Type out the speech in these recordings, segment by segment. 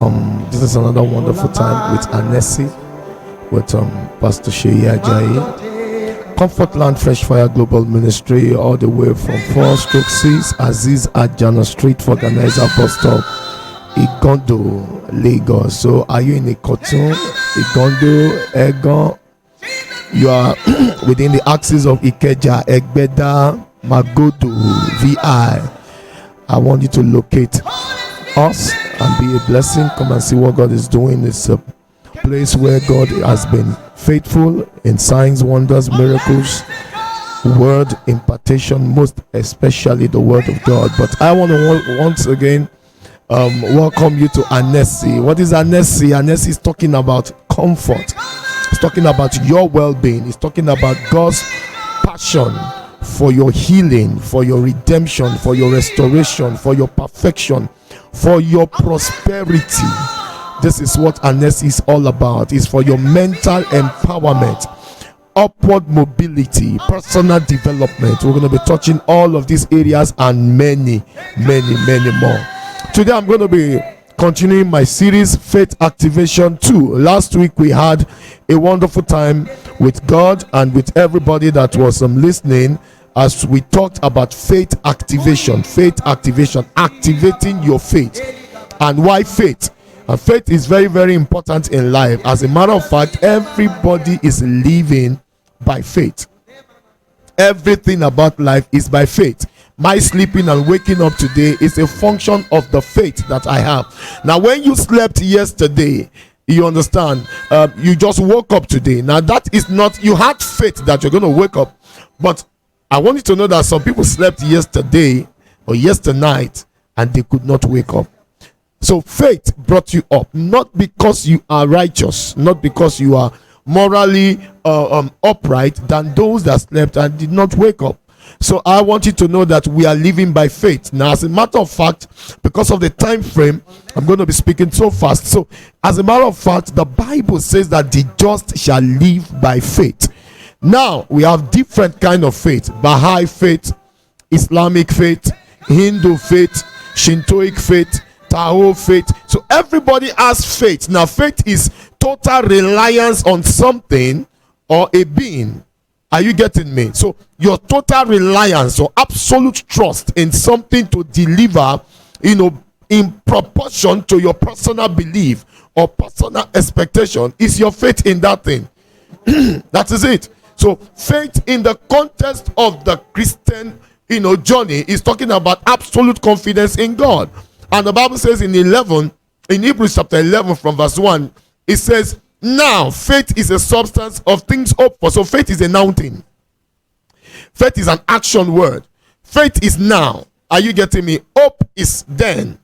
This is another wonderful time with Anesi, with Pastor Sheyi Ajayi. Comfort Land Fresh Fire Global Ministry, all the way from 4/6 Aziz Ajana Street for Organizer Bus Stop, Igondo, Lagos. So are you in Ikotun, Igondo, Egon? You are within the axis of Ikeja, Egbeda, Magodo, VI. I want you to locate us and be a blessing. Come and see what God is doing. It's a place where God has been faithful in signs, wonders, miracles, word impartation, most especially the word of God. But I want to once again welcome you to Anesi. What is Anesi? Anesi is talking about comfort. It's talking about your well-being. It's talking about God's passion for your healing, for your redemption, for your restoration, for your perfection, for your prosperity. This is what Anesi is all about. It's for your mental empowerment, upward mobility, personal development. We're going to be touching all of these areas and many more. Today I'm going to be continuing my series, Faith Activation 2. Last week we had a wonderful time with God and with everybody that was listening as we talked about faith activation, activating your faith. And why faith? And faith is very important in life. As a matter of fact, everybody is living by faith. Everything about life is by faith. My sleeping and waking up today is a function of the faith that I have. Now, when you slept yesterday, you understand, you just woke up today. Now, that is not, you had faith that you're going to wake up. But I want you to know that some people slept yesterday or yesternight and they could not wake up. So faith brought you up, not because you are righteous, not because you are morally upright than those that slept and did not wake up. So I want you to know that we are living by faith. Now, as a matter of fact, because of the time frame, I'm going to be speaking so fast. So as a matter of fact, the Bible says that the just shall live by faith. Now, we have different kind of faith: Baha'i faith, Islamic faith, Hindu faith, Shintoic faith, Tao faith. So everybody has faith. Now, faith is total reliance on something or a being. Are you getting me? So your total reliance or absolute trust in something to deliver, in proportion to your personal belief or personal expectation, is your faith in that thing. That is it. So faith in the context of the Christian, journey is talking about absolute confidence in God. And the Bible says in Hebrews chapter 11 from verse 1, it says, now faith is a substance of things hoped for. So faith is a noun thing. Faith is an action word. Faith is now. Are you getting me? Hope is then.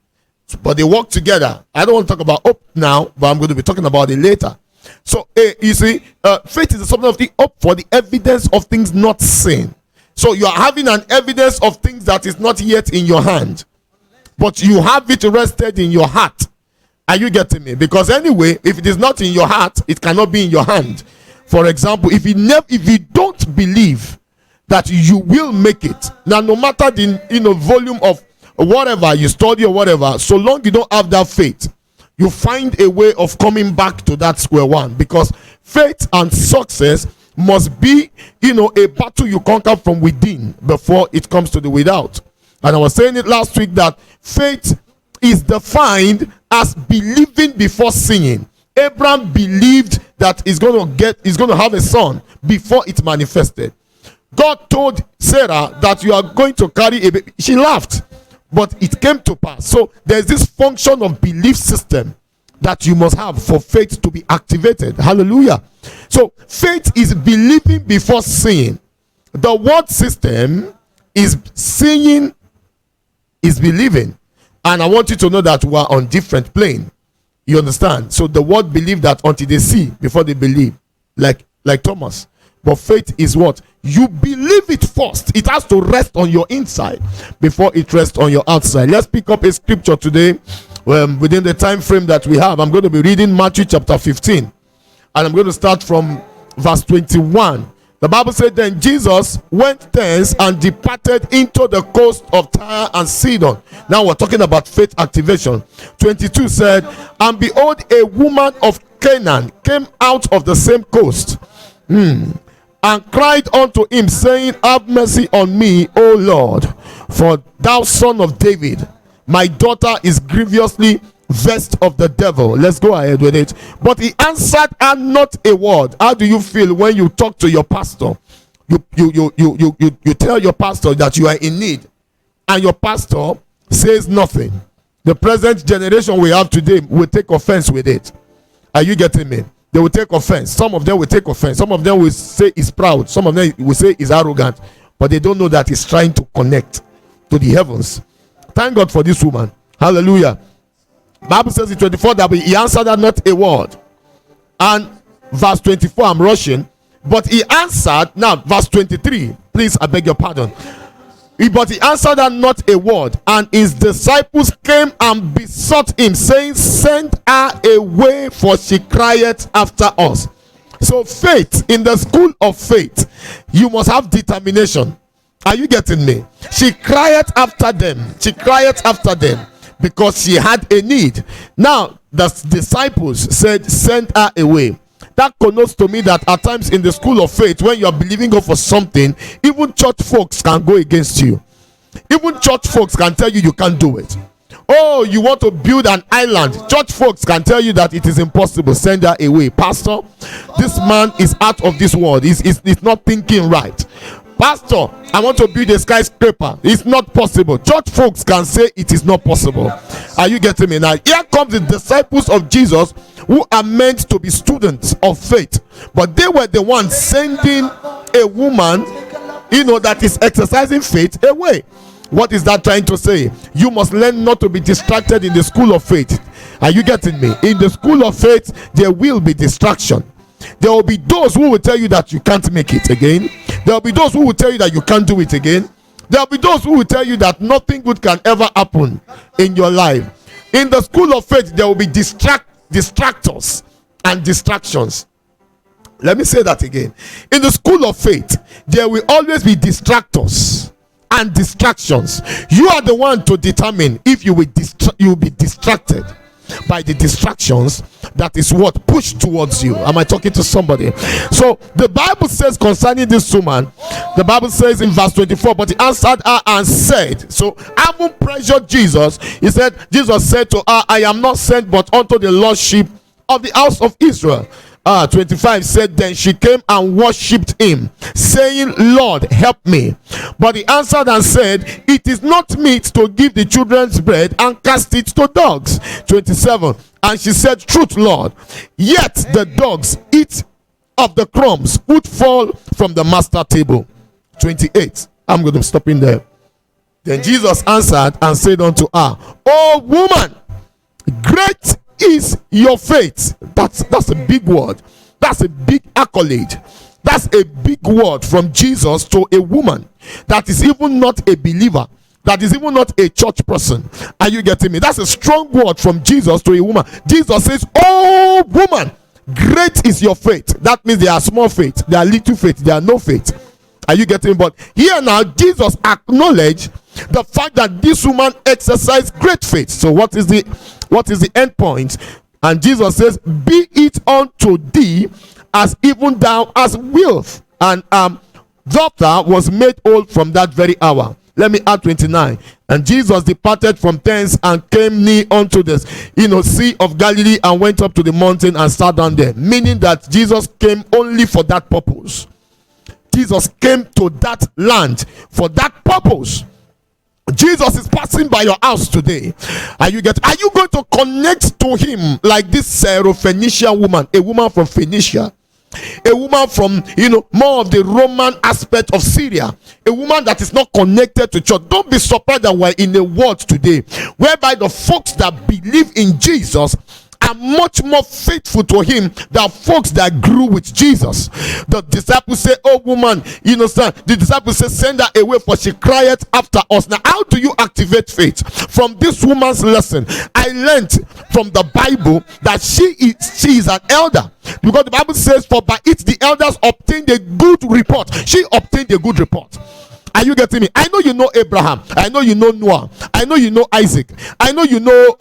But they work together. I don't want to talk about hope now, but I'm going to be talking about it later. So you see, faith is a substance of things hoped for, the evidence of things not seen. So you are having an evidence of things that is not yet in your hand, but you have it rested in your heart. Are you getting me? Because anyway, if it is not in your heart, it cannot be in your hand. For example, if you don't believe that you will make it, now no matter the volume of whatever you study or whatever, so long you don't have that faith, you find a way of coming back to that square one. Because faith and success must be a battle you conquer from within before it comes to the without. And I was saying it last week that faith is defined as believing before seeing. Abraham believed that he's going to have a son before it manifested. God told Sarah that you are going to carry a baby. She laughed, but it came to pass. So there's this function of belief system that you must have for faith to be activated. Hallelujah. So faith is believing before seeing. The word system is seeing, is believing. And I want you to know that we are on different plane. You understand? So the word believe that until they see before they believe, like Thomas. But faith is what? You believe it first. It has to rest on your inside before it rests on your outside. Let's pick up a scripture today within the time frame that we have. I'm going to be reading Matthew chapter 15. And I'm going to start from verse 21. The Bible said, then Jesus went thence and departed into the coast of Tyre and Sidon. Now we're talking about faith activation. 22 said, and behold, a woman of Canaan came out of the same coast, and cried unto him, saying, have mercy on me, O Lord, for thou son of David, my daughter is grievously vexed of the devil. Let's go ahead with it. But he answered her not a word. How do you feel when you talk to your pastor? You tell your pastor that you are in need, and your pastor says nothing. The present generation we have today will take offense with it. Are you getting me? They will take offense. Some of them will take offense. Some of them will say he's proud. Some of them will say he's arrogant. But they don't know that he's trying to connect to the heavens. Thank God for this woman. Hallelujah. Bible says in 24 that he answered her not a word. And verse 24, I'm rushing. But he answered, now verse 23, please, I beg your pardon. But he answered her not a word, and his disciples came and besought him, saying, send her away, for she crieth after us. So faith, in the school of faith, you must have determination. Are you getting me? She cried after them. She cried after them because she had a need. Now the disciples said, send her away. That connotes to me that at times in the school of faith, when you are believing God for something, even church folks can go against you. Even church folks can tell you you can't do it. Oh, you want to build an island, church folks can tell you that it is impossible. Send her away. Pastor, this man is out of this world. He's not thinking right. Pastor, I want to build a skyscraper. It's not possible. Church folks can say it is not possible. Are you getting me? Now here comes the disciples of Jesus, who are meant to be students of faith, but they were the ones sending a woman, that is exercising faith, away. What is that trying to say? You must learn not to be distracted in the school of faith. Are you getting me? In the school of faith, there will be distraction. There will be those who will tell you that you can't make it again. There will be those who will tell you that you can't do it again. There will be those who will tell you that nothing good can ever happen in your life. In the school of faith, there will be distractors and distractions. Let me say that again. In the school of faith, there will always be distractors and distractions. You are the one to determine if you will be distracted by the distractions that is what pushed towards you. Am I talking to somebody? So the Bible says concerning this woman, the Bible says in verse 24, but he answered her and said, so having pressured Jesus, Jesus said to her, I am not sent but unto the lost sheep of the house of Israel. 25 said, then she came and worshipped him, saying, Lord, help me. But he answered and said, it is not meet to give the children's bread and cast it to dogs. 27, and she said, truth, Lord, yet the dogs eat of the crumbs which fall from the master table. 28, I'm going to stop in there. Then Jesus answered and said unto her, O woman, great is your faith. That's a big word. That's a big accolade. That's a big word from Jesus to a woman that is even not a believer, that is even not a church person. Are you getting me? That's a strong word from Jesus to a woman. Jesus says, oh woman, great is your faith. That means there are small faith, there are little faith, there are no faith. Are you getting me? But here now, Jesus acknowledged the fact that this woman exercised great faith. So what is the end point? And Jesus says, be it unto thee as even thou hast willed. And daughter was made old from that very hour. Let me add 29. And Jesus departed from thence and came near unto the sea of Galilee, and went up to the mountain and sat down there. Meaning that Jesus came only for that purpose. Jesus came to that land for that purpose. Jesus is passing by your house today. Are you going to connect to him like this Syrophoenician woman, a woman from Phoenicia, a woman from more of the Roman aspect of Syria, a woman that is not connected to church? Don't be surprised that we're in a world today whereby the folks that believe in Jesus are much more faithful to him than folks that grew with Jesus. The disciples say, oh woman, the disciples say, send her away, for she cried after us. Now, how do you activate faith? From this woman's lesson, I learned from the Bible that she is an elder. because the Bible says, for by it the elders obtained a good report. She obtained a good report. Are you getting me? I know you know Abraham. I know you know Noah. I know you know Isaac. I know you know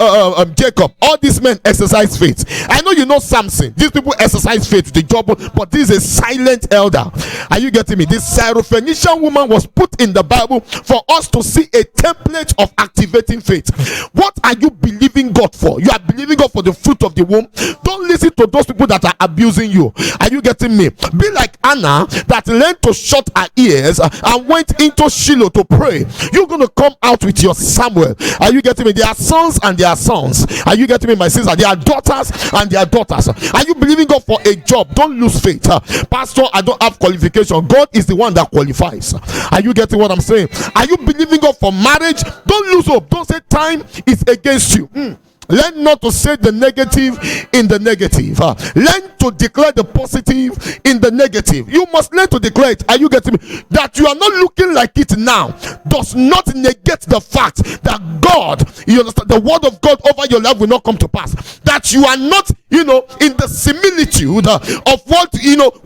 Jacob. All these men exercise faith. I know you know Samson. These people exercise faith. The job, but this is a silent elder. Are you getting me? This Syrophoenician woman was put in the Bible for us to see a template of activating faith. What are you believing God for? You are believing God for the fruit of the womb. Don't listen to those people that are abusing you. Are you getting me? Be like Anna that learned to shut her ears and went into Shiloh to pray. You're going to come out with your Samuel. Are you getting me? There are sons and there are sons. Are you getting me, my sister? There are daughters and there are daughters. Are you believing God for a job? Don't lose faith. Pastor, I don't have qualification. God is the one that qualifies. Are you getting what I'm saying? Are you believing God for marriage? Don't lose hope. Don't say time is against you. Learn not to say the negative in the negative. Learn to declare the positive in the negative. You must learn to declare it. Are you getting me? That you are not looking like it now does not negate the fact that God, you understand, the word of God over your life will not come to pass. That you are not, in the similitude of what,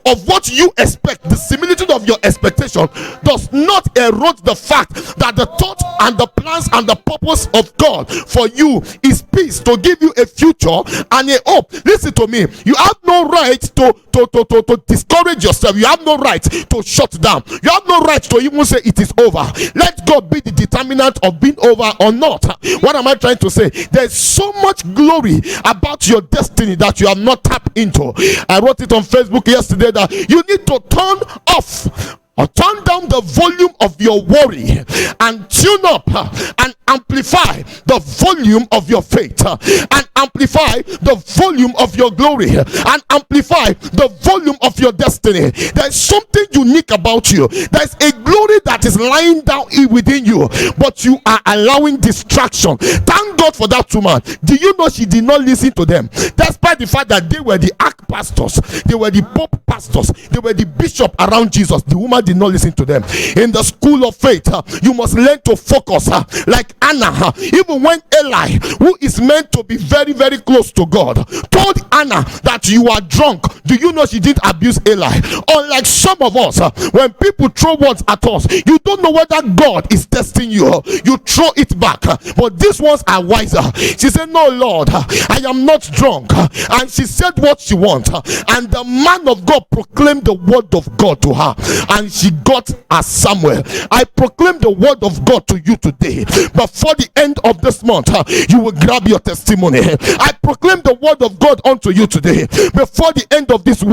of what you expect. The similitude of your expectation does not erode the fact that the thought and the plans and the purpose of God for you is peace, to give you a future and a hope. Listen to me. You have no right to discourage yourself. You have no right to shut down. You have no right to even say it is over. Let God be the determinant of being over or not. What am I trying to say? There's so much glory about your destiny that you have not tapped into. I wrote it on Facebook yesterday that you need to turn off or turn down the volume of your worry and tune up and amplify the volume of your faith and amplify the volume of your glory and amplify the volume of your destiny. There's something unique about you. There's a glory that is lying down within you, but you are allowing distraction. Thank God for that woman. Do you know she did not listen to them? Despite the fact that they were the arch pastors, they were the pope pastors, they were the bishop around Jesus. The woman did not listen to them. In the school of faith, you must learn to focus like Anna. Even when Eli, who is meant to be very, very close to God, told Anna that you are drunk, do you know she didn't abuse Eli? Unlike some of us, when people throw words at us, you don't know whether God is testing you. You throw it back. But these ones are wiser. She said, no, Lord, I am not drunk. And she said what she wants. And the man of God proclaimed the word of God to her, and she got a Samuel. I proclaim the word of God to you today. Before the end of this month, you will grab your testimony. I proclaim the word of God unto you today. Before the end of this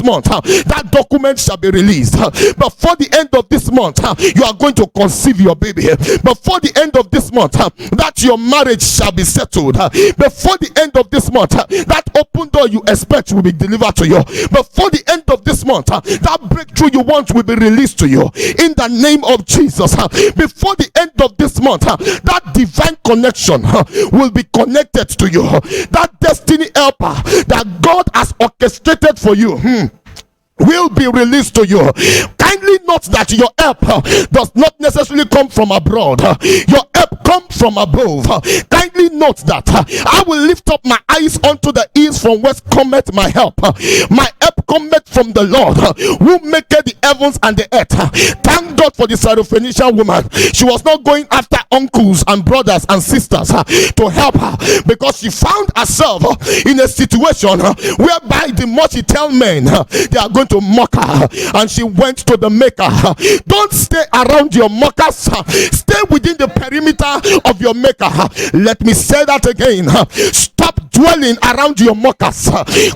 month, that document shall be released. Before the end of this month, you are going to conceive your baby. Before the end of this month, that your marriage shall be settled. Before the end of this month, that open door you expect will be delivered to you. Before the end of this month, that breakthrough you want will be released to you in the name of Jesus. Before the end of this month, that divine connection will be connected to you. That destiny helper that God has orchestrated for you will be released to you. Kindly note that your help does not necessarily come from abroad. Your help comes from above. Kindly note that I will lift up my eyes unto the east, from whence cometh my help. My help cometh from the Lord, who maketh the heavens and the earth. Thank God for the Syrophoenician woman. She was not going after uncles and brothers and sisters to help her, because she found herself in a situation whereby the more she tell men, they are going to mock her, and she went to the maker. Don't stay around your mockers. Stay within the perimeter of your maker. Let me say that again. Stop dwelling around your mockers.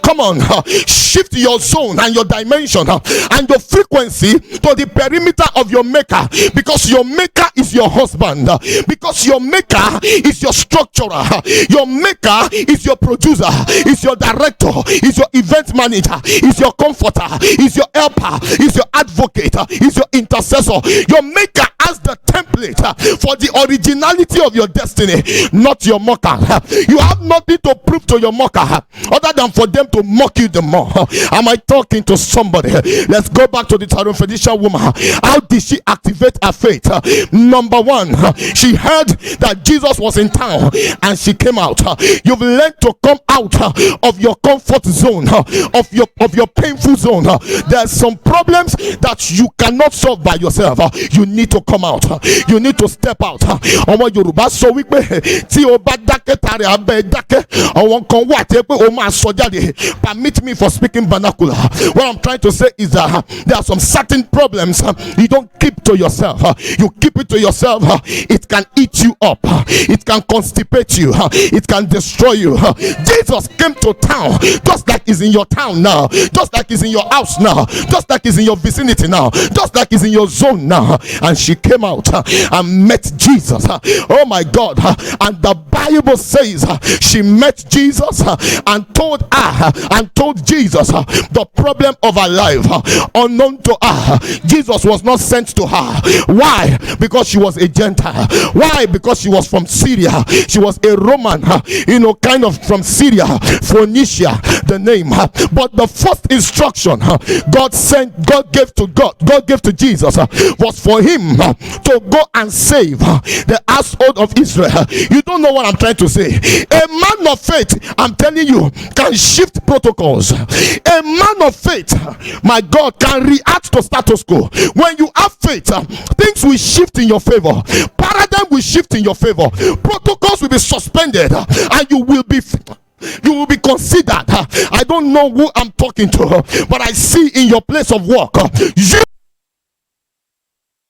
Come on, shift your zone and your dimension and your frequency to the perimeter of your maker, because your maker is your husband, because your maker is your structurer, your maker is your producer, is your director, is your event manager, is your comforter, is your helper, is your advocate, is your intercessor. Your maker has the template for the originality of your destiny, not your mocker. You have nothing to prove to your mocker. other than for them to mock you the more. Am I talking to somebody? Let's go back to the Syrophoenician woman. How did she activate her faith? Number one, she heard that Jesus was in town and she came out. You've learned to come out of your comfort zone, of your painful zone. There's some problems that you cannot solve by yourself. You need to come out. You need to step out. Ọmọ Yorùbá sọ wípé tí o bá dákẹ́ tààrẹ abẹ́ dákẹ́ àwọn kan wà tẹ́ pé o máa sọ jáde. Permit me for speaking vernacular. What I'm trying to say is that there are some certain problems you don't keep to yourself. You keep it to yourself, it can eat you up, it can constipate you, it can destroy you. Jesus came to town just like he's in your town now, just like he's in your house now, just like he's in your vicinity now, just like he's in your zone now. And she came out and met Jesus. Oh my God. And the Bible says she met Jesus and told Jesus the problem of her life unknown to her. Jesus was not sent to her. Why? Because she was a Gentile. Why? Because she was from Syria. She was a Roman, kind of from Syria, Phoenicia, the name. But the first instruction God gave to Jesus was for him to go and save the household of Israel. You don't know what I'm trying to say. A man of faith, I'm telling you, can shift protocols. A man of faith, my God, can react to status quo. When you have faith, things will shift in your favor. Paradigm will shift in your favor. Protocols will be suspended, and you will be considered. I don't know who I'm talking to, but I see in your place of work,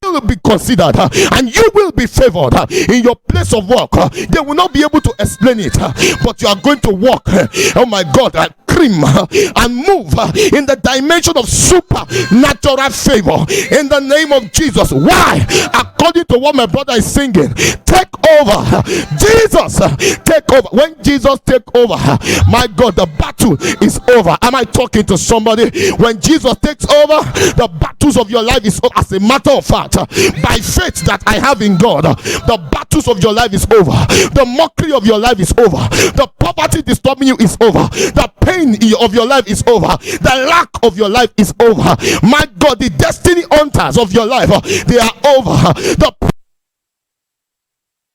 you will be considered and you will be favored in your place of work. They will not be able to explain it, but you are going to walk, oh my God, and move in the dimension of supernatural favor in the name of Jesus. Why? According to what my brother is singing, take over. Jesus, take over. When Jesus take over, my God, the battle is over. Am I talking to somebody? When Jesus takes over, the battles of your life is over. As a matter of fact, by faith that I have in God, the battles of your life is over. The mockery of your life is over. The poverty disturbing you is over. The pain of your life is over. The lack of your life is over. My God, the destiny hunters of your life, they are over.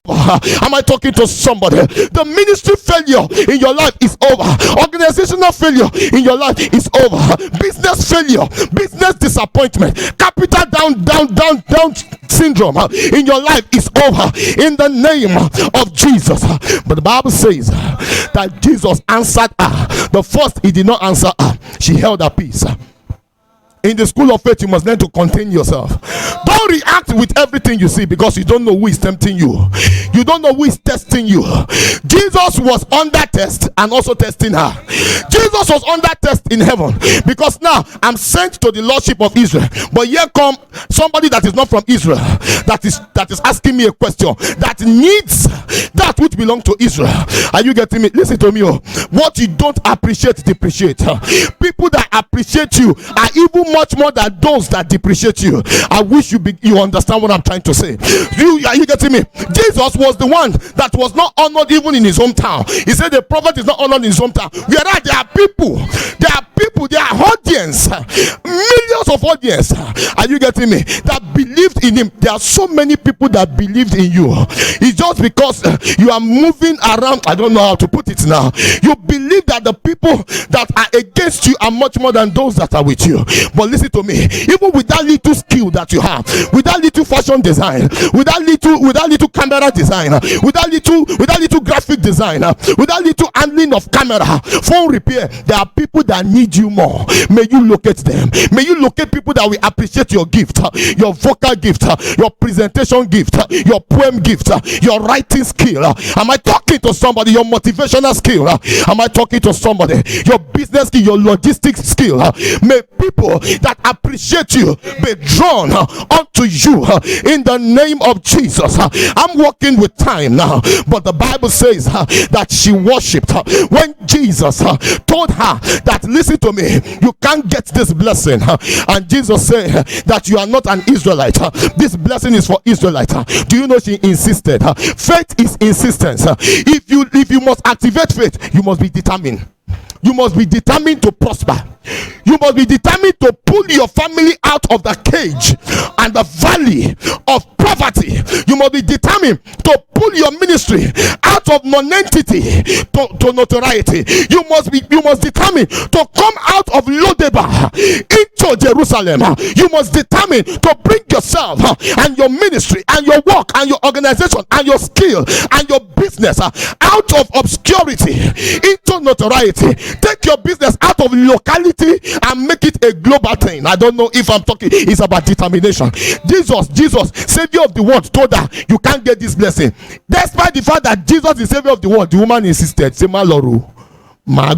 Am I talking to somebody? The ministry failure in your life is over. Organizational failure in your life is over. Business failure, business disappointment, capital down syndrome in your life is over in the name of Jesus. But the Bible says that Jesus answered her. The first, he did not answer her. She held her peace. In the school of faith, you must learn to contain yourself. Don't react with everything you see, because you don't know who is tempting you. You don't know who is testing you. Jesus was under test and also testing her. Jesus was under test in heaven, because now I'm sent to the lordship of Israel, but here come somebody that is not from Israel, that is asking me a question that needs that which belongs to Israel. Are you getting me? Listen to me. What you don't appreciate, depreciate. People that appreciate you are even much more than those that depreciate you. I wish you understand what I'm trying to say. Are you getting me? Jesus was the one that was not honored even in his hometown. He said the prophet is not honored in his hometown. Whereas there are people, there are audience, millions of audience. Are you getting me? That believed in him. There are so many people that believed in you. It's just because you are moving around. I don't know how to put it now. You believe that the people that are against you are much more than those that are with you. But listen to me, even with that little skill that you have, with that little fashion design, with that little camera design, with that little graphic design, with that little handling of camera, phone repair, there are people that need you more. May you locate them. May you locate people that will appreciate your gift, your vocal gift, your presentation gift, your poem gift, your writing skill. Am I talking to somebody? Your motivational skill. Am I talking to somebody? Your business skill, your logistics skill. May people that appreciate you be drawn unto you in the name of Jesus. I'm working with time now, but the Bible says that she worshipped when Jesus told her that, listen to me, you can't get this blessing, and Jesus said that you are not an Israelite. This blessing is for Israelites. Do you know she insisted? Faith is insistence. If you must activate faith, you must be determined. You must be determined to prosper. You must be determined to pull your family out of the cage and the valley of poverty. You must be determined to pull your ministry out of non-entity to notoriety. You must determine to come out of Lodebar into Jerusalem. You must determine to bring yourself and your ministry and your work and your organization and your skill and your business out of obscurity into notoriety. Take your business out of locality and make it a global thing. I don't know if I'm talking, it's about determination. Jesus, Savior of the world, told her, you can't get this blessing. Despite the fact that Jesus is Savior of the world, the woman insisted, say, my Lord, that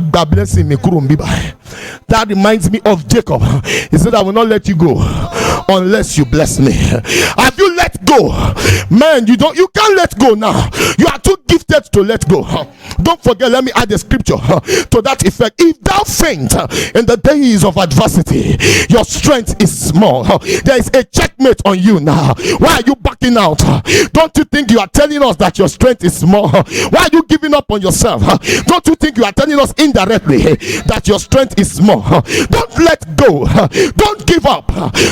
reminds me of Jacob. He said, I will not let you go unless you bless me. Have you let go? Man, you can't let go now. You are too gifted to let go. Don't forget, let me add a scripture to that effect. If thou faint in the days of adversity, your strength is small. There is a checkmate on you now. Why are you backing out? Don't you think you are telling us that your strength is small? Why are you giving up on yourself? Don't you think you are telling us indirectly that your strength is small? Don't let go. Don't give up.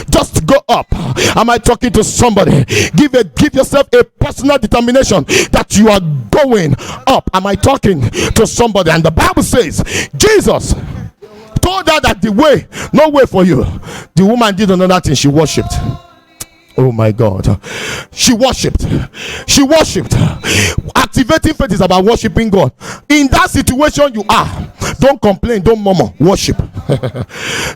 Just go up. Am I talking to somebody? Give yourself a personal determination that you are going up. Am I talking to somebody? And the Bible says Jesus told her that the way, no way for you. The woman did another thing. She worshipped. Oh my God. She worshipped. Activating faith is about worshiping God. In that situation you are, don't complain, don't murmur, worship.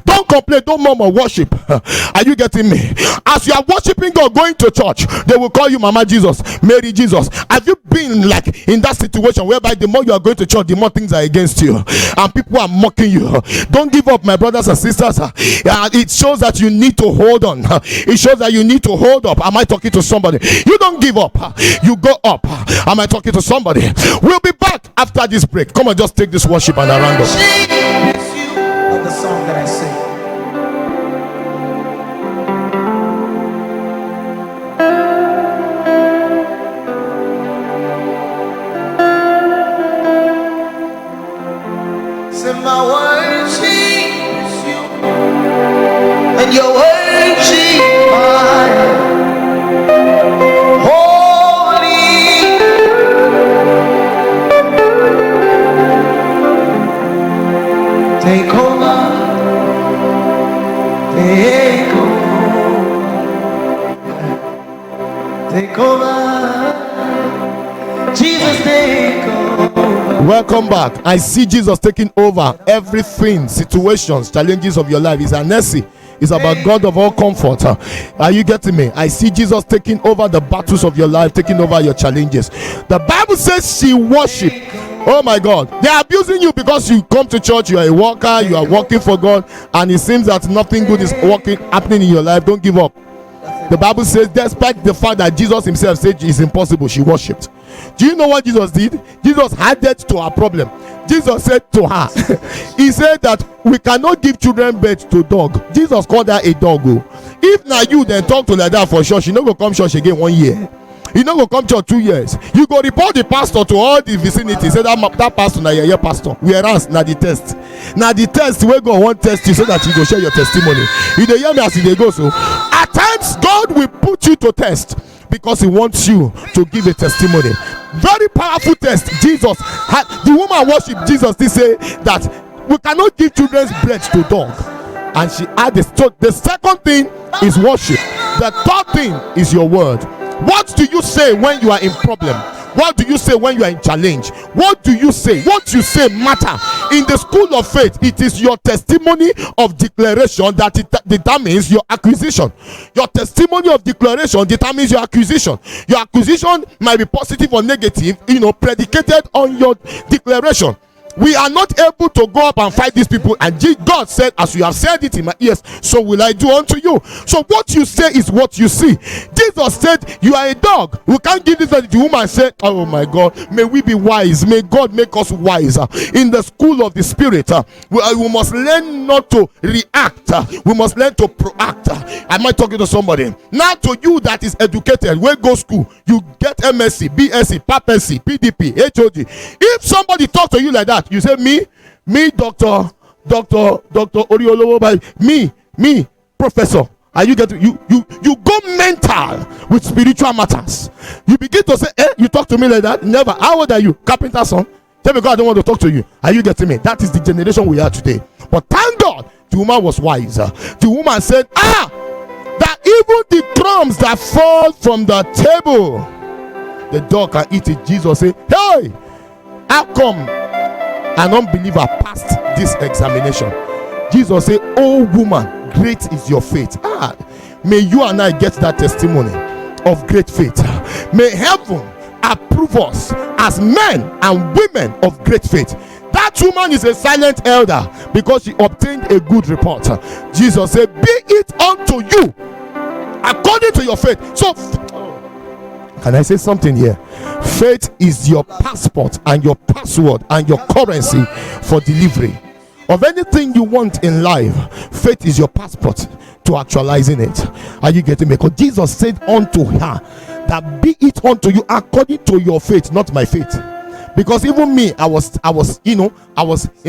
Don't complain, don't murmur, worship. Are you getting me? As you are worshiping God, going to church, they will call you Mama Jesus, Mary Jesus. Have you been like in that situation whereby the more you are going to church, the more things are against you and people are mocking you? Don't give up, my brothers and sisters. It shows that you need to hold on. It shows that you need to hold up. Am I talking to somebody? You don't give up, you go up. Am I talking to somebody? We'll be back after this break. Come on, just take this worship and round up. Like the song that I sing. Say my worship is you, and your worship mine. Take over, take over, take over, Jesus, take over. Welcome back. I see Jesus taking over everything, situations, challenges of your life. It's an essay. It's about God of all comfort. Are you getting me? I see Jesus taking over the battles of your life, taking over your challenges. The Bible says she worshiped. Oh my God, they are abusing you because you come to church, you are a worker, you are working for God, and it seems that nothing good is happening in your life. Don't give up. The Bible says, despite the fact that Jesus himself said it's impossible, she worshipped. Do you know what Jesus did? Jesus added to her problem. Jesus said to her, he said that we cannot give children birth to dog. Jesus called her a dog. If now you then talk to like that for church, you no go come church again 1 year. You no go come church 2 years. You go report the pastor to all the vicinity. Say that pastor na your pastor. Whereas na the test. Now the test where God want test you so that you go share your testimony. You dey hear me as they go. So at times God will put you to test because he wants you to give a testimony. Very powerful test. Jesus had the woman worship Jesus. They say that we cannot give children's bread to dog. And she added, so the second thing is worship. The third thing is your word. What do you say when you are in problem? What do you say when you are in challenge? What do you say? What you say matter. In the school of faith, it is your testimony of declaration that determines your acquisition. Your testimony of declaration determines your acquisition. Your acquisition might be positive or negative, predicated on your declaration. We are not able to go up and fight these people, and God said, as you have said it in my ears, so will I do unto you. So what you say is what you see. Jesus said, you are a dog. We can't give this. The woman said, oh my God, may we be wise. May God make us wise. In the school of the spirit, we must learn not to react. We must learn to proact. Am I talking to somebody? Now to you that is educated, where go school, you get MSc, BSc, PAPSc, PDP, HOD. If somebody talk to you like that, you say, me, Me, Dr. Oriolowo, me, Professor. Are you getting you go mental with spiritual matters. You begin to say, you talk to me like that? Never. How old are you? Carpenter son? Tell me, God, I don't want to talk to you. Are you getting me? That is the generation we are today. But thank God, the woman was wise. The woman said, that even the crumbs that fall from the table, the dog can eat it. Jesus said, hey, how come an unbeliever passed this examination? Jesus said, oh woman, great is your faith. May you and I get that testimony of great faith. May heaven approve us as men and women of great faith. That woman is a silent elder because she obtained a good report. Jesus said, be it unto you according to your faith. So, can I say something here? Faith is your passport and your password and your currency for delivery of anything you want in life. Faith is your passport to actualizing it. Are you getting me? Because Jesus said unto her that be it unto you according to your faith, not my faith. Because even me, I was in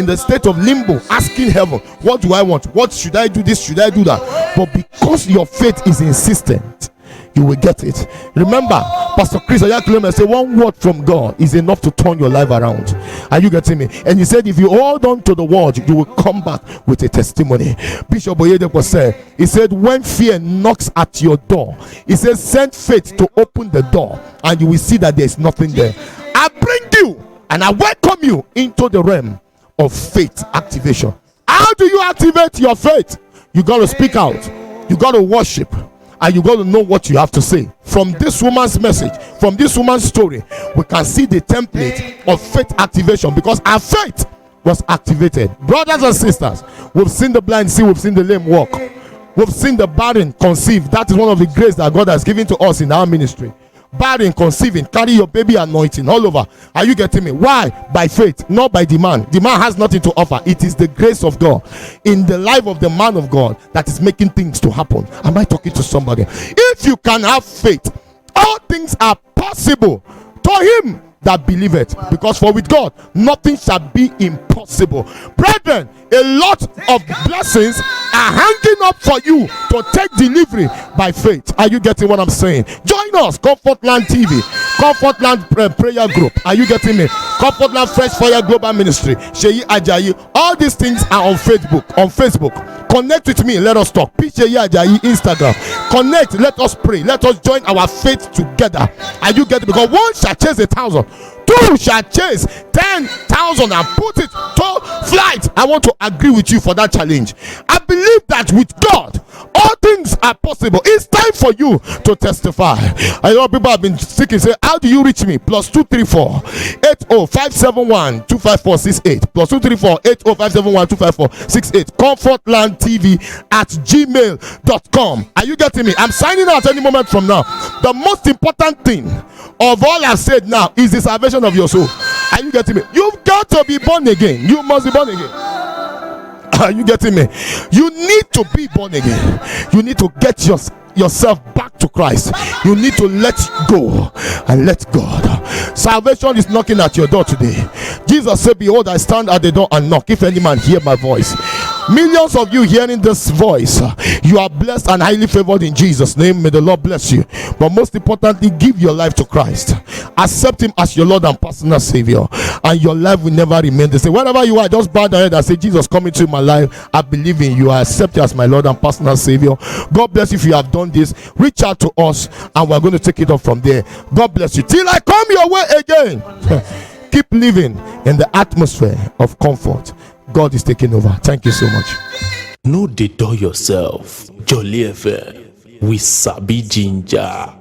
the state of limbo, asking heaven, what do I want? What should I do? This, should I do that? But because your faith is insistent, you will get it. Remember, Pastor Chris Ayakuleme said, one word from God is enough to turn your life around. Are you getting me? And he said, if you hold on to the word, you will come back with a testimony. Bishop Oyedepo said, he said, when fear knocks at your door, he says, send faith to open the door, and you will see that there is nothing there. I bring you and I welcome you into the realm of faith activation. How do you activate your faith? You got to speak out, you got to worship, and you got to know what you have to say. From this woman's message, from this woman's story, we can see the template of faith activation, because our faith was activated. Brothers and sisters, we've seen the blind see, we've seen the lame walk, we've seen the barren conceive. That is one of the grace that God has given to us in our ministry. Barren, conceiving, carry your baby anointing all over. Are you getting me? Why? By faith, not by demand. Demand has nothing to offer. It is the grace of God in the life of the man of God that is making things to happen. Am I talking to somebody? If you can have faith, all things are possible to him that believeth, because for with God nothing shall be impossible. Brethren, a lot of blessings are hanging up for you to take delivery by faith. Are you getting what I'm saying? Join us, Comfortland TV, Comfortland prayer group. Are you getting me? Comfortland Fresh Fire Global Ministry, Sheyi Ajayi. All these things are on Facebook. Connect with me, let us talk. Sheyi Ajayi, Instagram. Connect, let us pray, let us join our faith together. Are you getting? Because one shall chase 1,000, two shall chase 10,000 and put it to flight. I want to agree with you for that challenge. I believe that with God all things are possible. It's time for you to testify. I know people have been seeking, say, how do you reach me? +234 80571 25468 +234 80571 25468 comfortlandtv@gmail.com. Are you getting me? I'm signing out any moment from now. The most important thing of all I've said now is the salvation of your soul. Are you getting me? You've got to be born again. You must be born again. Are you getting me? You need to be born again. You need to get yourself back to Christ. You need to let go and let God. Salvation is knocking at your door today. Jesus said, behold, I stand at the door and knock. If any man hear my voice. Millions of you hearing this voice, you are blessed and highly favored in Jesus' name. May the Lord bless you. But most importantly, give your life to Christ. Accept him as your Lord and personal Savior, and your life will never remain the same. Wherever you are, just bow down and say, Jesus, come into my life. I believe in you. I accept you as my Lord and personal Savior. God bless you. If you have done this, reach out to us and we're going to take it up from there. God bless you. Till I come your way again. Keep living in the atmosphere of comfort. God is taking over. Thank you so much. No deter yourself. Jolly FM. We sabi ginger.